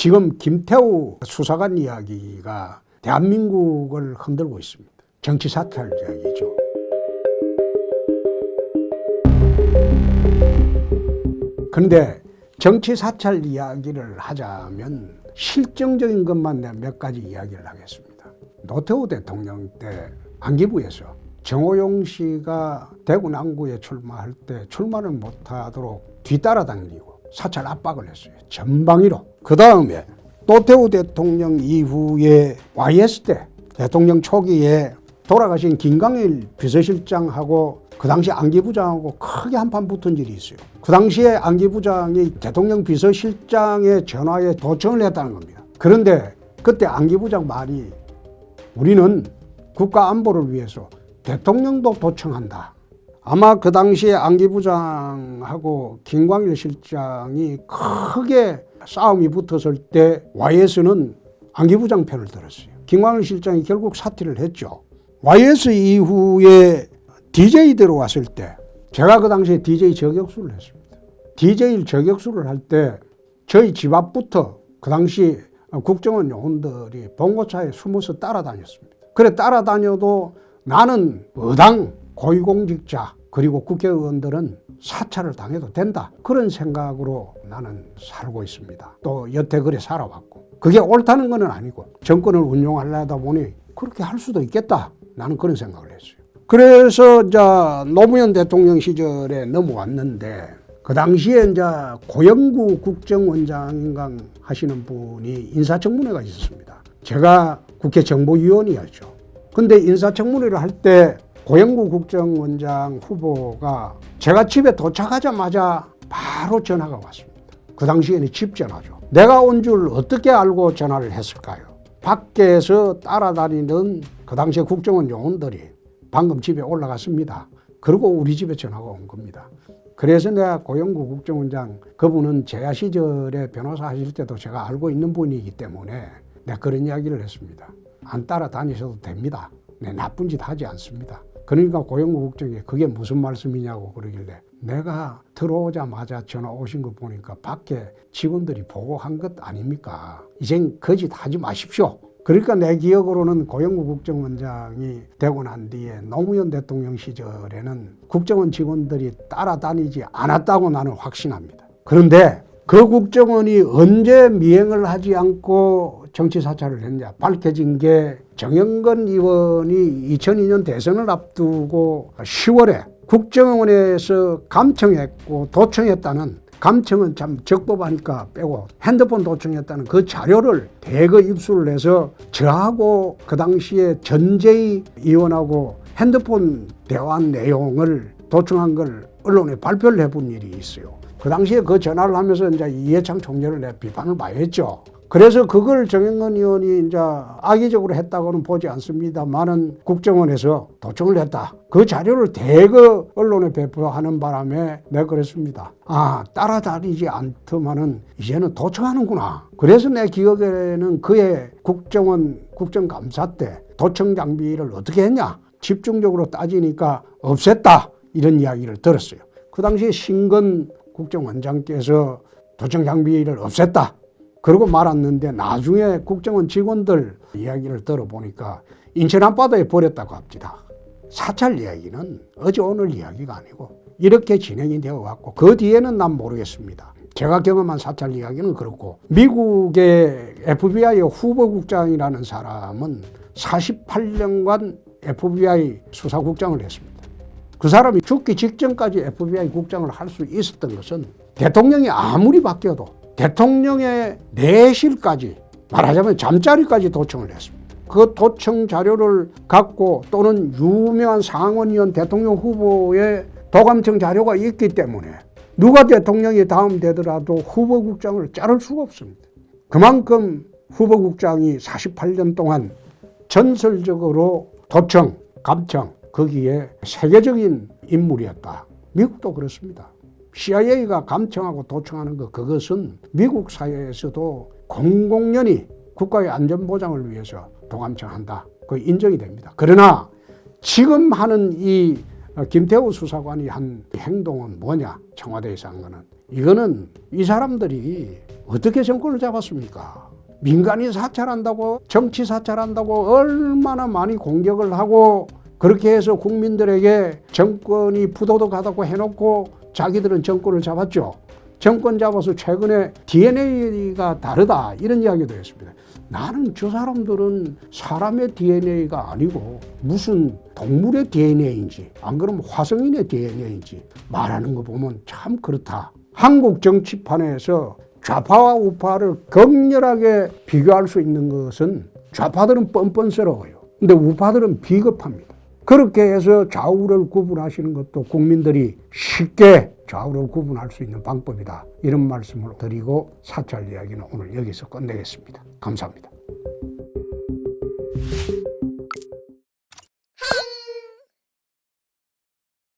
지금 김태우 수사관 이야기가 대한민국을 흔들고 있습니다. 정치 사찰 이야기죠. 그런데 정치 사찰 이야기를 하자면 실정적인 것만 내가 몇 가지 이야기를 하겠습니다. 노태우 대통령 때 안기부에서 정호용 씨가 대구 남구에 출마할 때 출마를 못하도록 뒤따라다니고 사찰 압박을 했어요. 전방위로. 그 다음에 노태우 대통령 이후에 YS 때 대통령 초기에 돌아가신 김광일 비서실장하고 그 당시 안기부장하고 크게 한판 붙은 일이 있어요. 그 당시에 안기부장이 대통령 비서실장의 전화에 도청을 했다는 겁니다. 그런데 그때 안기부장 말이 우리는 국가 안보를 위해서 대통령도 도청한다. 아마 그 당시에 안기부장하고 김광일 실장이 크게 싸움이 붙었을 때 YS는 안기부장 편을 들었어요. 김광일 실장이 결국 사퇴를 했죠. YS 이후에 DJ 들어왔을 때 제가 그 당시에 DJ 저격수를 했습니다. DJ 저격수를 할 때 저희 집 앞부터 그 당시 국정원 요원들이 봉고차에 숨어서 따라다녔습니다. 그래 따라다녀도 나는 어당 고위공직자 그리고 국회의원들은 사찰을 당해도 된다. 그런 생각으로 나는 살고 있습니다. 또 여태 그래 살아왔고 그게 옳다는 건 아니고 정권을 운용하려다 보니 그렇게 할 수도 있겠다. 나는 그런 생각을 했어요. 그래서 이제 노무현 대통령 시절에 넘어왔는데 그 당시에 이제 고영구 국정원장인가 하시는 분이 인사청문회가 있었습니다. 제가 국회 정보위원이었죠. 근데 인사청문회를 할 때 고영구 국정원장 후보가 제가 집에 도착하자마자 바로 전화가 왔습니다. 그 당시에는 집 전화죠. 내가 온 줄 어떻게 알고 전화를 했을까요? 밖에서 따라다니는 그 당시에 국정원 요원들이 방금 집에 올라갔습니다. 그리고 우리 집에 전화가 온 겁니다. 그래서 내가 고영구 국정원장 그분은 재야 시절에 변호사 하실 때도 제가 알고 있는 분이기 때문에 내가 그런 이야기를 했습니다. 안 따라다니셔도 됩니다. 네, 나쁜 짓 하지 않습니다. 그러니까 고영구 국정이 그게 무슨 말씀이냐고 그러길래 내가 들어오자마자 전화 오신 거 보니까 밖에 직원들이 보고한 것 아닙니까? 이젠 거짓 하지 마십시오. 그러니까 내 기억으로는 고영구 국정원장이 되고 난 뒤에 노무현 대통령 시절에는 국정원 직원들이 따라다니지 않았다고 나는 확신합니다. 그런데 그 국정원이 언제 미행을 하지 않고 정치 사찰을 했냐 밝혀진 게 정영근 의원이 2002년 대선을 앞두고 10월에 국정원에서 감청했고 도청했다는 감청은 참 적법하니까 빼고 핸드폰 도청했다는 그 자료를 대거 입수를 해서 저하고 그 당시에 전재희 의원하고 핸드폰 대화한 내용을 도청한 걸 언론에 발표를 해본 일이 있어요. 그 당시에 그 전화를 하면서 이제 이해창 총재를 내 비판을 많이 했죠. 그래서 그걸 정영근 의원이 이제 악의적으로 했다고는 보지 않습니다만은 국정원에서 도청을 했다. 그 자료를 대거 언론에 배포하는 바람에 내가 그랬습니다. 아, 따라다니지 않더만은 이제는 도청하는구나. 그래서 내 기억에는 그의 국정원 국정감사 때 도청 장비를 어떻게 했냐? 집중적으로 따지니까 없앴다. 이런 이야기를 들었어요. 그 당시에 신건 국정원장께서 도청 장비를 없앴다. 그러고 말았는데 나중에 국정원 직원들 이야기를 들어보니까 인천 앞바다에 버렸다고 합니다. 사찰 이야기는 어제 오늘 이야기가 아니고 이렇게 진행이 되어 왔고 그 뒤에는 난 모르겠습니다. 제가 경험한 사찰 이야기는 그렇고 미국의 FBI 후보국장이라는 사람은 48년간 FBI 수사국장을 했습니다. 그 사람이 죽기 직전까지 FBI 국장을 할 수 있었던 것은 대통령이 아무리 바뀌어도 대통령의 내실까지 말하자면 잠자리까지 도청을 했습니다. 그 도청 자료를 갖고 또는 유명한 상원의원 대통령 후보의 도감청 자료가 있기 때문에 누가 대통령이 다음 되더라도 후보국장을 자를 수가 없습니다. 그만큼 후보국장이 48년 동안 전설적으로 도청, 감청 거기에 세계적인 인물이었다. 미국도 그렇습니다. CIA가 감청하고 도청하는 것 그것은 미국 사회에서도 공공연히 국가의 안전보장을 위해서 도감청한다. 그 인정이 됩니다. 그러나 지금 하는 이 김태우 수사관이 한 행동은 뭐냐? 청와대에서 한 거는 이거는 이 사람들이 어떻게 정권을 잡았습니까? 민간인 사찰한다고, 정치 사찰한다고 얼마나 많이 공격을 하고, 그렇게 해서 국민들에게 정권이 부도덕하다고 해놓고 자기들은 정권을 잡았죠. 정권 잡아서 최근에 DNA가 다르다 이런 이야기도 했습니다. 나는 저 사람들은 사람의 DNA가 아니고 무슨 동물의 DNA인지, 안 그러면 화성인의 DNA인지 말하는 거 보면 참 그렇다. 한국 정치판에서 좌파와 우파를 격렬하게 비교할 수 있는 것은 좌파들은 뻔뻔스러워요. 근데 우파들은 비겁합니다. 그렇게 해서 좌우를 구분하시는 것도 국민들이 쉽게 좌우를 구분할 수 있는 방법이다. 이런 말씀을 드리고 사찰 이야기는 오늘 여기서 끝내겠습니다. 감사합니다.